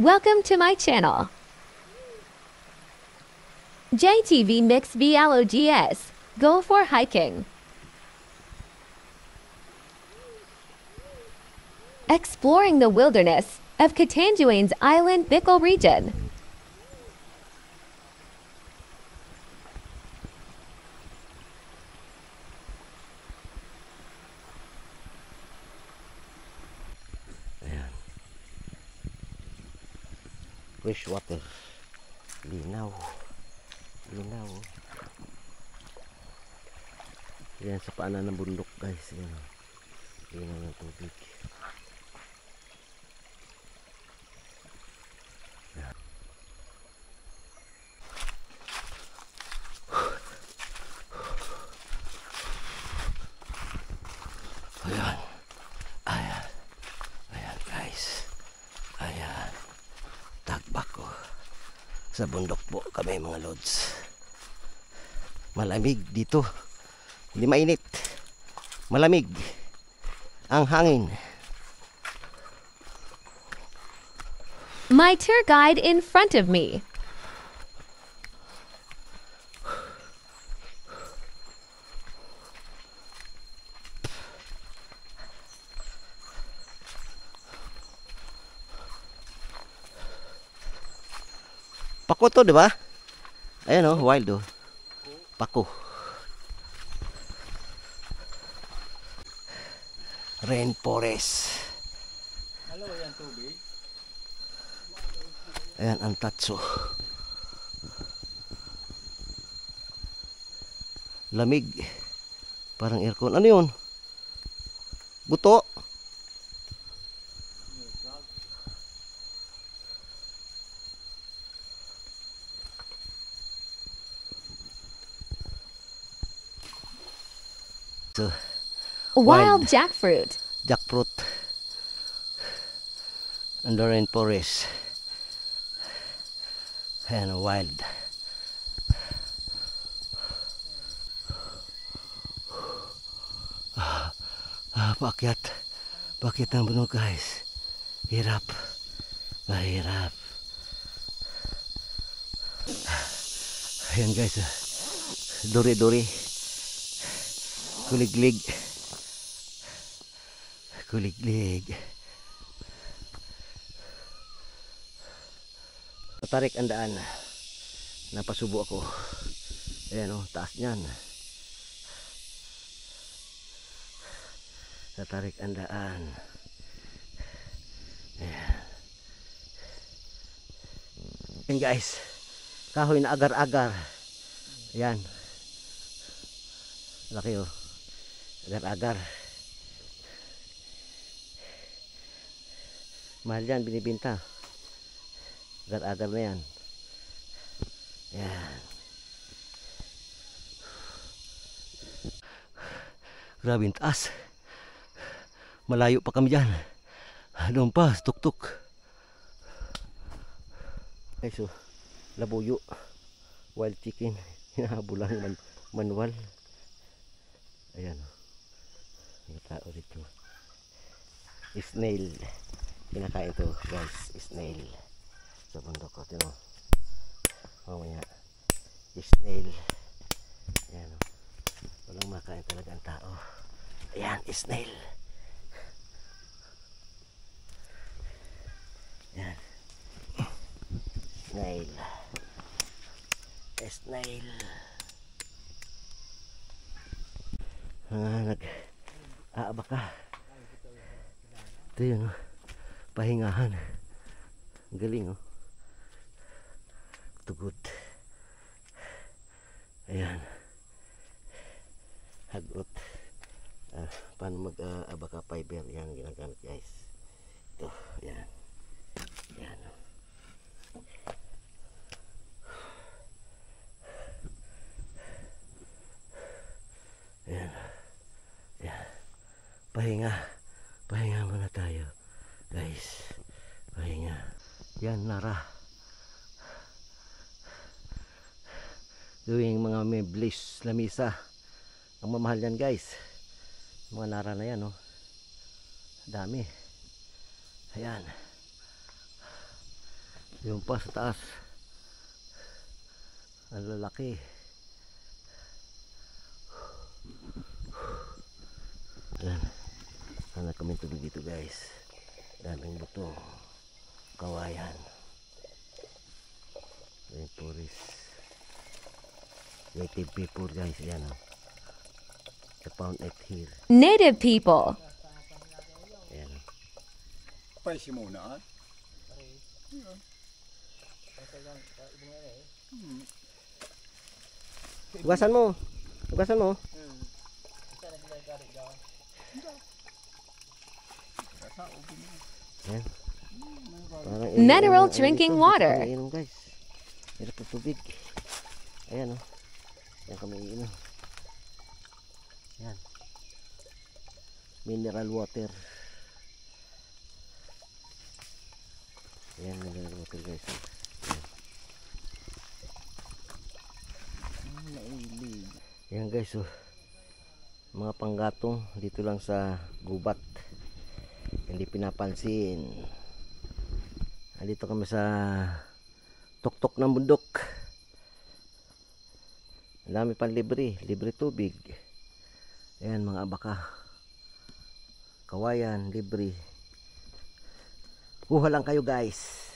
Welcome to my channel. JTV Mix VLOGS. Go for hiking. Exploring the wilderness of Catanduanes Island, Bicol region. Fresh water, linaw, linaw. Yan sa paanan ng bundok guys, yan. Linaw ng tubig. Yan. Ayan, ayan, ayan guys, ayan. Tagbako sa bundok po kami mga lods. Malamig dito, hindi mainit, malamig ang hangin. My tour guide in front of me. Pako to, di ba? Ayan oh, wild oh. Pako. Rainforest. Hello, yan tubig. Ayan ang tatso. Lamig. Parang aircon. Ano yun? Buto. So, Wild jackfruit. jackfruit and the rainforest. Ayan, wild. Paakyat. Paakyat ng bundok guys. Hirap. Mahirap. Ayan guys. Duri-duri. Kuliglig. Kuliglig. Patarik ang daan. Napasubo ako. Ayan o, taas niyan. Tatarik ang daan. Ayan. Ayan guys. Kahoy na agar-agar. Ayan. Laki o. Agar-agar. Mahal yan, binibinta. Agar-agar na yan. Yan. Grabe yung taas. Malayo pa kami dyan. Doon pa, tuk-tuk. Ay so, labuyo. Wild chicken. Hinahabulan manual. Ayan. May tao dito. Snail. Kinakain to guys. Snail. Sa bundok ko. Tino. Mamaya. Snail. Ayan. Walang makain talaga ang tao. Ayan. Snail. Ayan. Snail. Snail. Nag-aaba ka. Ito yun oh. Pahingahan. Ang galing oh. Tugot. Ayan. Hagot. Paano mag-abaka fiber. Yan ang ginagamit guys. Ito. Ayan. Ayan oh. Ayan. Ayan. Pahinga. Pahinga muna tayo. Guys. Pahinga. Yan, nara. Gawing mga meblis, lamisa. Ang mamahal yan guys. Mga nara na yan oh. Dami. Ayan. Yung pa sa taas. Ang lalaki. Ayan. Sana kami tubig dito guys. Daming buto. Kawayan. Rainforest. Native people guys. Ayan o. The found it here. Native people. Ayan o. Pay si muna. Hugasan mo. Hugasan mo. Ayan. Parang Mineral iniinom- drinking dito, water. dito kami iinom, guys. Hirap ng tubig. Ayan o. Ayan kami iinom. Ayan. Mineral water. Ayan, mineral water guys. Ayan. Ayan guys oh. Mga panggatong dito lang sa gubat. Hindi pinapansin. Andito kami sa tuktok ng bundok. Ang dami pang libre tubig. Ayan mga abaka. Kawayan, libre. Kuha lang kayo guys.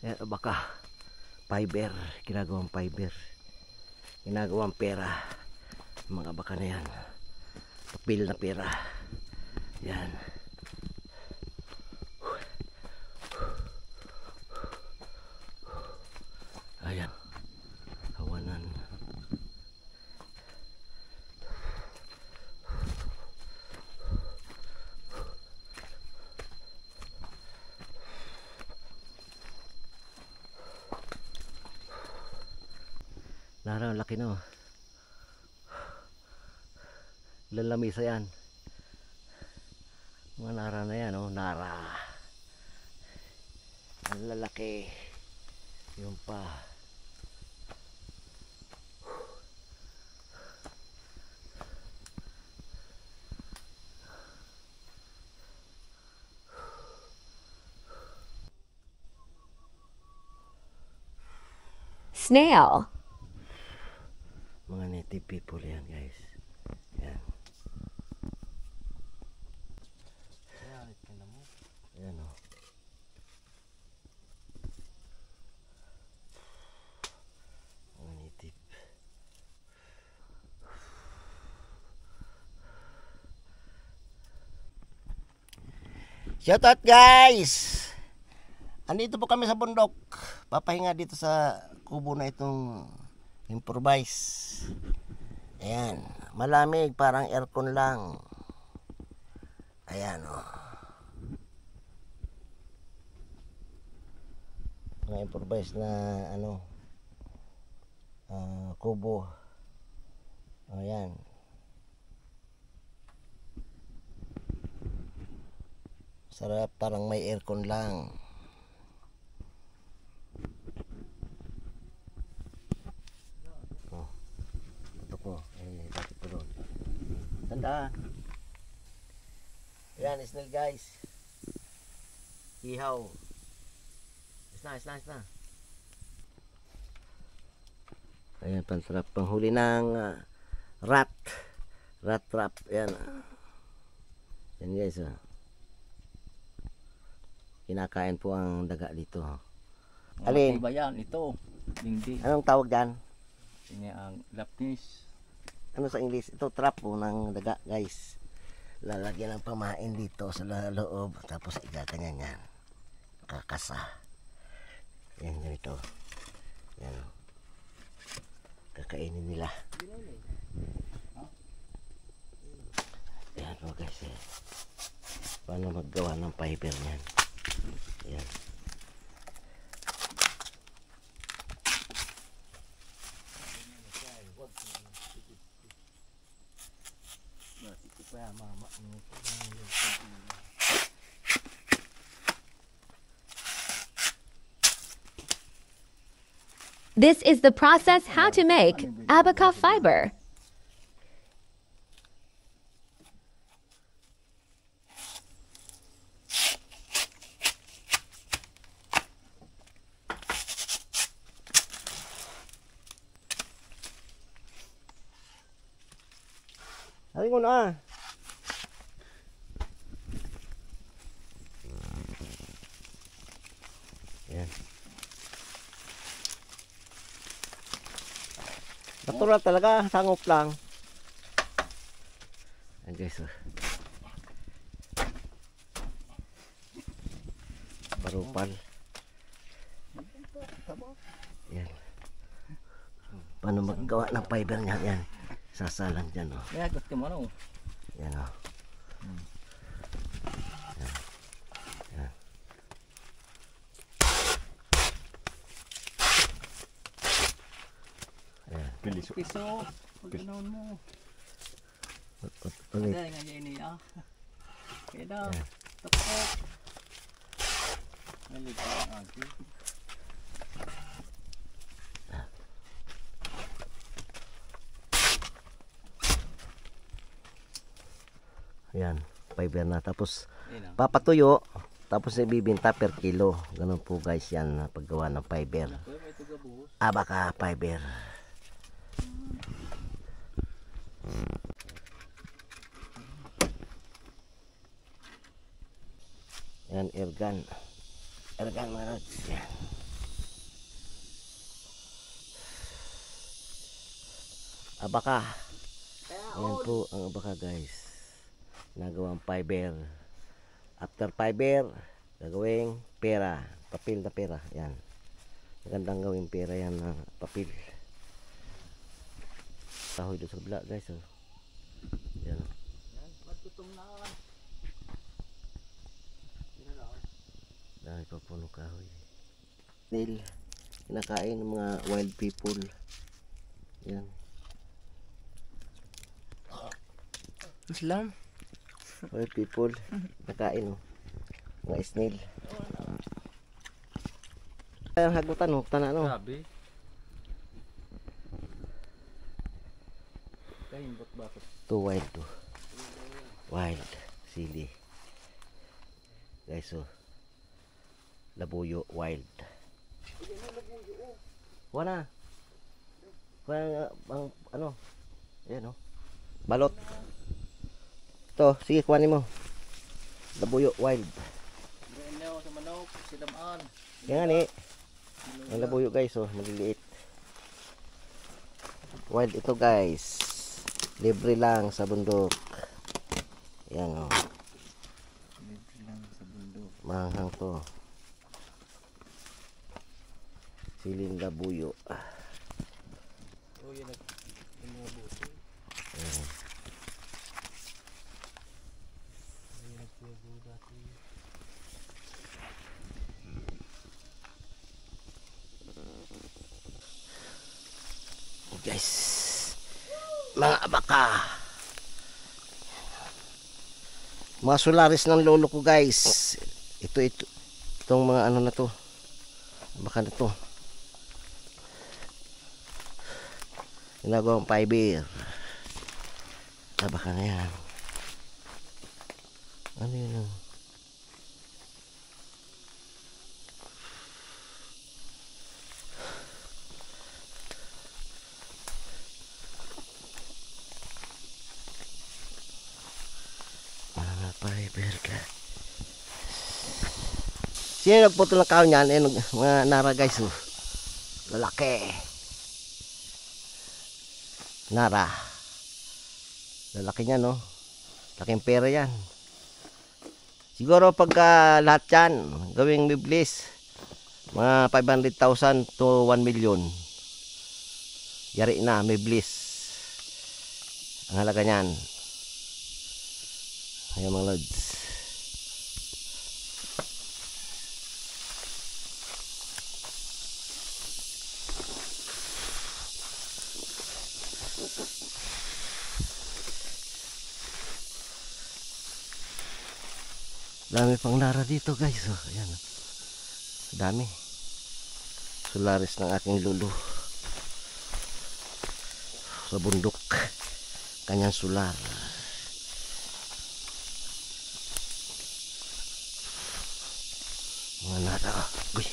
Ayan abaka. Fiber, ginagawang fiber. Ginagawang pera. Mga abaka na yan. Papel na pera. Yan. Ayan. Hawanan. Nara, laki no. Lalamisa yan. Mga nara na yan, oh. Nara. Ang lalaki. Yung pa. Snail. Mga native people yan guys. Yan. Yan o. Mga native. Shout out guys! Andito po kami sa bundok. Papahinga dito sa kubo na itong improvise. Ayan, malamig, parang aircon lang. Ayan oh. Mga improvise na ano, kubo. Ayan. Sarap, parang may aircon lang. Ko dati po doon. Tanda. Yan, snail guys. Ihaw. Isna. Ayan, pansarap panghuli ng rat trap. Ayan. Yan guys. Kinakain po ang daga dito. Alin? Iba yan, ito. Hindi. Anong tawag dyan? Ini ang lapis. Ano sa English? Ito trap po ng daga guys. Lalagyan ng pamain dito sa loob. Tapos igaganyan yan. Kakasa. Yan ganito. Yan. Kakainin nila. Yan po guys. Paano maggawa ng fiber niyan? Yan. This is the process how to make abaca fiber. Halingon ah. Yan. Natural talaga, sangop lang. Ayan guys, oh. Barupal. Yan. Paano maggawa ng fiber niya? Yan. Sasalan dyan, oh. Ya, gusto mo no. Yan, oh. Yan. Yan. Yan. Piso. Pagkanoon mo. Ulit. Ada nga ini ah. Kaya tapos. Naligaw ang akin. Yan, fiber na. Tapos papatuyo, tapos ibibinta per kilo. Ganun po guys yan, paggawa ng fiber. Baka fiber. Yan, ergan. Ergan mga lods. Yan. Abaka. Yan po ang abaka guys. Nagawang fiber. After fiber, gagawing pera. Papel na pera. Yan. Magandang gawing pera yan na papel. Kahoy doon sa kabila guys. Oh. Yan. Matutom na. Dahil pa puno kahoy. Snail. Kinakain ng mga wild people. Yan. Islam. Wild people. Nakain oh. Mga snail. Ay, ang hagutan oh. Tana no. Sabi. Kahimbot bakit? To wild to. Wild. Sili. Guys oh. Labuyo wild. Wala. Wala ang ano? Ayan oh. Balot. To, sige kuhanin mo. Labuyo wild. Ganyan sa manok, silamaan. Yan ni. Ang labuyo guys oh, maliliit. Wild ito guys. Libre lang sa bundok. Yan oh. Libre lang sa bundok. Manghang to. Siling labuyo. Oh, yan nag-inubuto. Ayan. Guys, mga abaka, mga solaris ng lolo ko guys. Itong mga ano na to, abaka na to, ginagawang fiber. Abaka na yan. Ano yun? Fiber ka. Sino nagputo ng kahoy niyan? Mga nara guys oh. Lalaki. Nara. Lalaki niya no. Laking pera yan. Siguro pagka lahat yan gawing biblis, mga 500,000 to 1 million. Yari na biblis. Ang halaga niyan. Ayan mga lods. Dami pang nara dito guys. Oh, ayan. Dami. Solaris ng aking lulu. Sa bundok. Kanyang solar. Mga nara. Uy.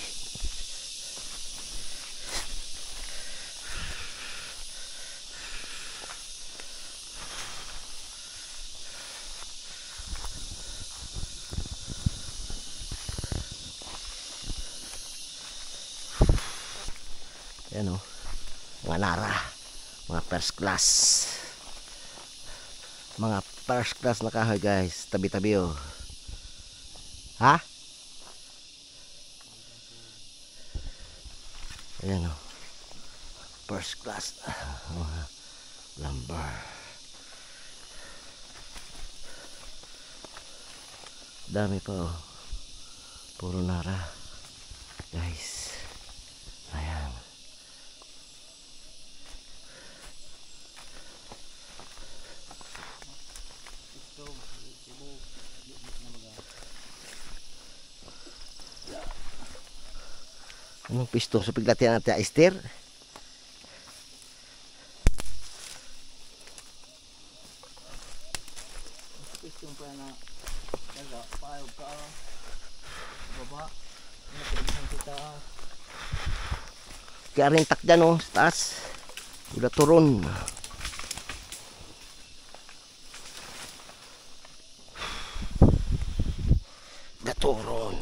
Ayan o. Mga nara. Mga first class. Mga first class na kahoy guys. Tabi-tabi o. Ha? Ayan o. First class. Mga lumber. Dami pa o. Puro nara. Guys. Ayan. Anong pisto sa piglatian natin Esther? Pisto pa na daga payo ka baba. Ano pinsan kita? Kaya rin tak dyan o, sa taas. Udah turun. Gaturun.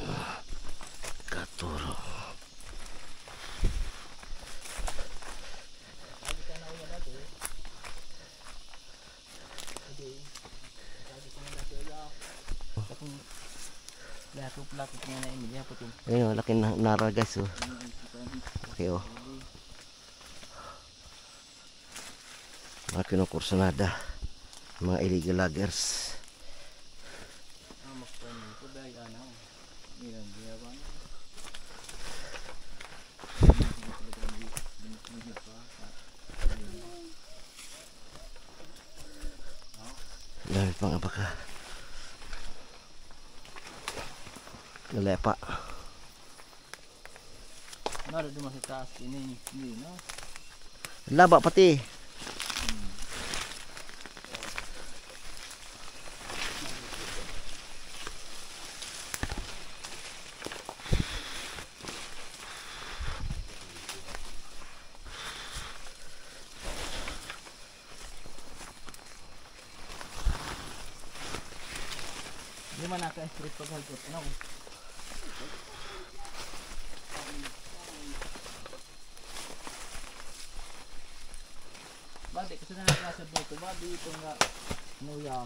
Gaturun. Lakot nga na ini po yung Ayun, laki na nara guys o. Okay o. Mga kinukursunada. Mga illegal loggers. Dami pang abaka. Nalepa. naro dumas sa taas ini no. Laba pati. Di man naka-strip pag halgot ano. Badi kasi na nasa dito ba dito nga nuya.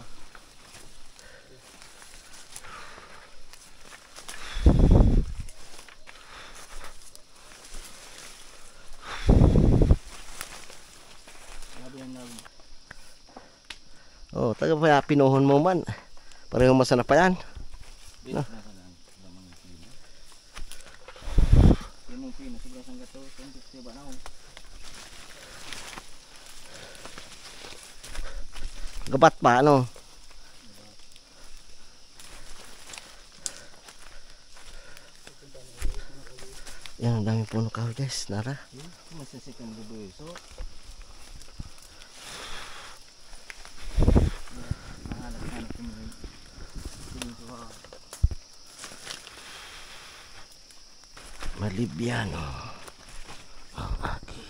Oh, taga pa pinuhon mo man. Pareho masana pa yan. No. Yung pino siguro sang gato, kung ba na. Gabat pa ano. Yan, ang dami puno kahoy guys, nara. Masasikan gubo so. Malibyano. Ang aki.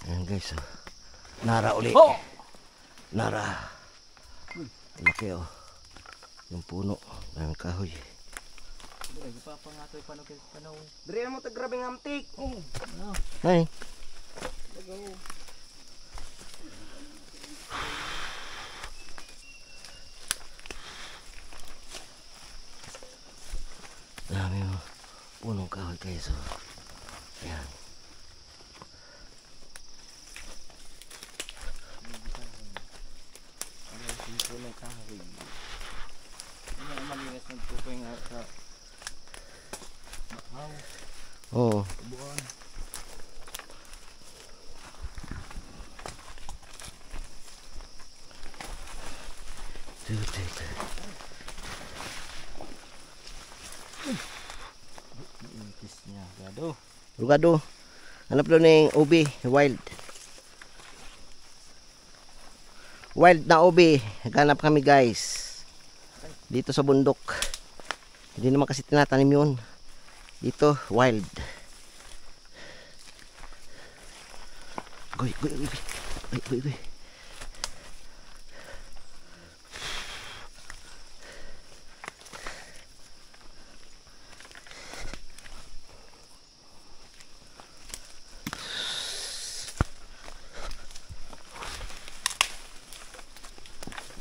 Ayan guys, oh. Nara uli. Oh! Nara. Laki oh. Yung puno. Daming kahoy. Dili gipapangatoy pano kay pano. Diri mo ta grabeng amtik. No. Ay. Tagaw. Dami oh. Punong kahoy guys oh. Ayan. Punong kahoy. Ano ang malinis ng tukoy nga sa Bahaw, Oo. buwan. Itis niya, gado. Rugado. Hanap doon ng ubi, wild. Wild na ubi. Naghanap kami guys. Dito sa bundok. Hindi naman kasi tinatanim yun. Dito, wild. Goy, goy, goy. Goy, goy, goy.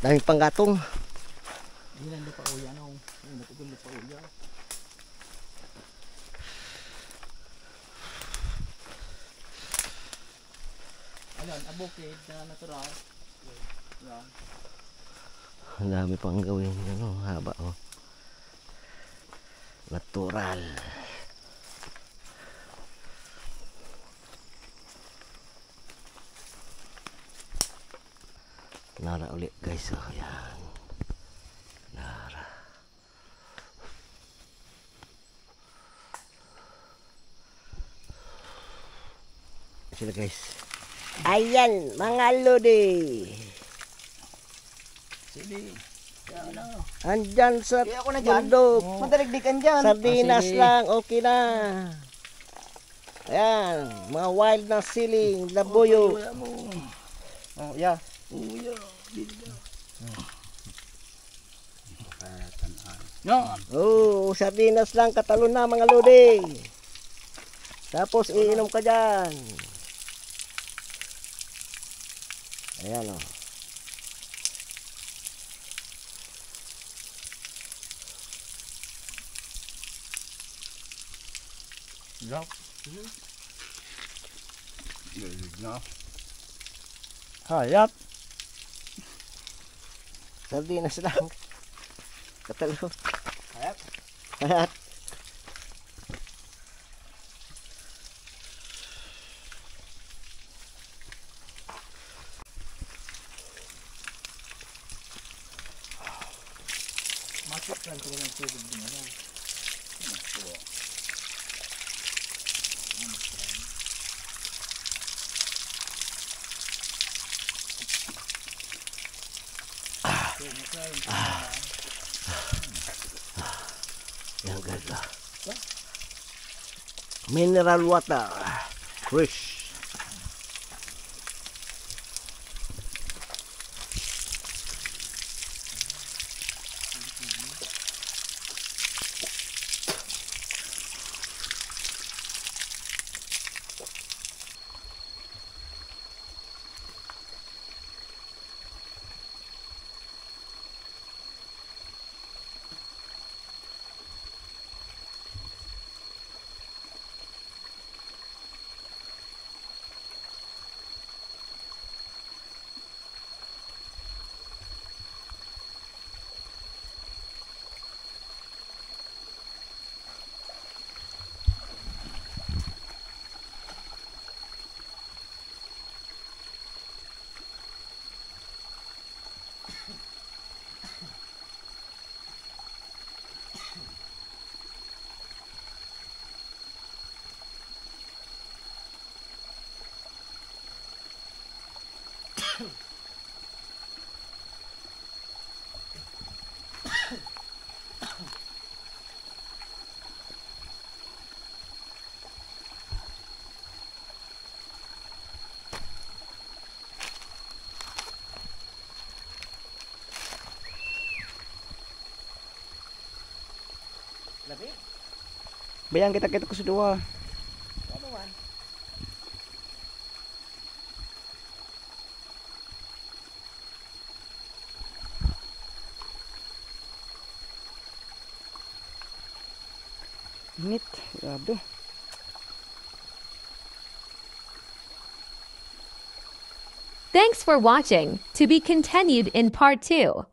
Daming panggatong. Hindi lang lupa uya no. Hindi na lupa uya. Ayan, abukid na natural. Yan. Ang dami pang gawin. Ano, haba oh. Natural. Nara ulit guys. Oh, yan. Nara. Sila guys. Ayan, mga lodi. Sige. Yan lang. Andyan sa Kaya ako na dyan. bundok. Madaligdikan dyan. Sardinas sige. lang, okay na. Ayan, mga wild na siling, labuyo. Uya mo. Oh, yeah. Uya. Yan. Oh, sardinas lang, katalon na mga lodi. Tapos iinom ka dyan. Ayan o. Yup. Hayap. Sardinas lang. Katalo. Hayap. Hayat. Masuk lang ko ng tubig din ano. Yan ganda. Mineral water. Fresh. Bayang kita ko sa duwa. Init, grabe. Thanks for watching. To be continued in part 2.